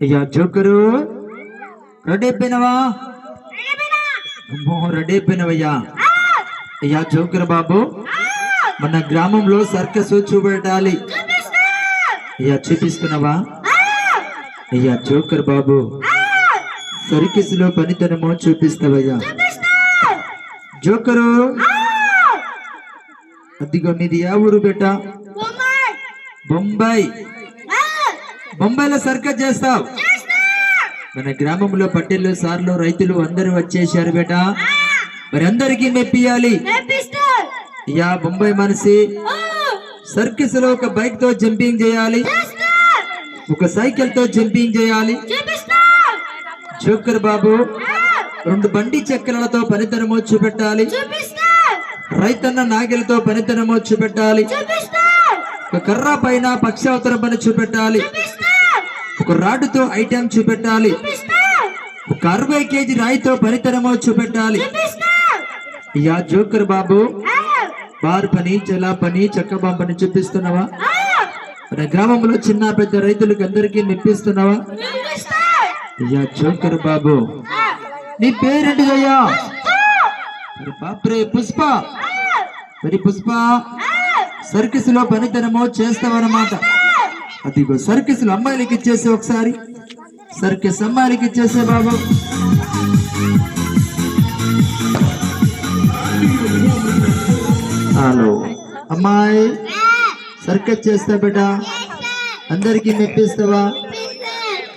అయ్యా joker ready అయిపోయినవా? Ready అయిపోయినవయ్యా. అయ్యా joker బాబు, మన గ్రామంలో సర్కస్ చూపెట్టాలి. అయ్యా చూపిస్తున్నావా? అయ్యా జోకర్ బాబు, సర్కస్ లో పనితనమో చూపిస్తావయ్యా. జోకరు, అదిగో మీది ఏ ఊరు బేట? బొంబాయి. బొంబాయిలో సర్కస్ చేస్తావు? మన గ్రామంలో పట్టెలు సార్లు రైతులు అందరూ వచ్చేసారు బేట. మరి అందరికీ మెప్పియాలి. అయ్యా బొంబాయి మనిషి, సర్కస్ లో ఒక బైక్ తో జంపింగ్ చేయాలి, ఒక సైకిల్ తో జంపింగ్ చేయాలి. జోకర్ బాబు, 2 బండి చక్రాలతో పనితనమో చూపెట్టాలి, రైతన్న నాగెలతో పనితనమో చూపెట్టాలి, ఒక కర్ర పైన పక్షావతరం పని చూపెట్టాలి, ఒక రాడ్డుతో ఐటెం చూపెట్టాలి, ఒక 60 కేజీ రాయితో పనితనమో చూపెట్టాలి. అయ్యా జోకర్ బాబు, బార్ పని, జలా పని, చక్కబాం పని చూపిస్తున్నావా? మన గ్రామంలో చిన్న పెద్ద రైతులకు అందరికీ మెప్పిస్తున్నావా? అయ్యా జోకర్ బాబు, నీ పేరేంటిదయ్యా? బాప్రే పుష్ప. మరి పుష్ప, సర్కస్ లో పనితనమో చేస్తావన్నమాట. అదిగో సర్కస్ లో అమ్మాయిలకి ఇచ్చేసే, ఒకసారి సర్కస్ అమ్మాయిలకి ఇచ్చేసే బాబు. హలో అమ్మాయి, సర్కస్ చేస్తా బేట, అందరికి మెప్పిస్తావా?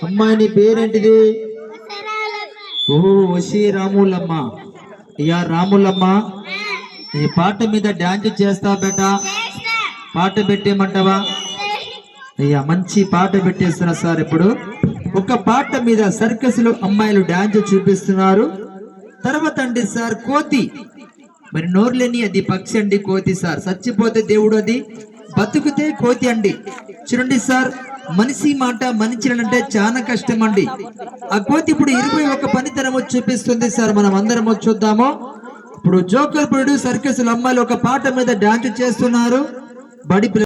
అమ్మాయి నీ పేరేంటిది? ఓహో వశీ రాములమ్మ. అయ్యా రాములమ్మ, ఈ పాట మీద డాన్స్ చేస్తావా బేట? పాట పెట్టేయమంటావా? అయ్యా మంచి పాట పెట్టేస్తున్నా సార్. ఇప్పుడు ఒక పాట మీద సర్కస్ లో అమ్మాయిలు డాన్స్ చూపిస్తున్నారు. తర్వాత అండి సార్ కోతి. మరి నోర్లేని అది పక్షి అండి, కోతి సార్. చచ్చిపోతే దేవుడు, అది బతుకుతే కోతి అండి. చూడండి సార్, మనిషి మాట మనిషినంటే చాలా కష్టం అండి. ఆ కోతి ఇప్పుడు 21 పనితనము చూపిస్తుంది సార్. మనం అందరము చూద్దాము. ఇప్పుడు జోకర్ పురుడు సర్కస్ లో అమ్మాయిలు ఒక పాట మీద డాన్స్ చేస్తున్నారు. బడి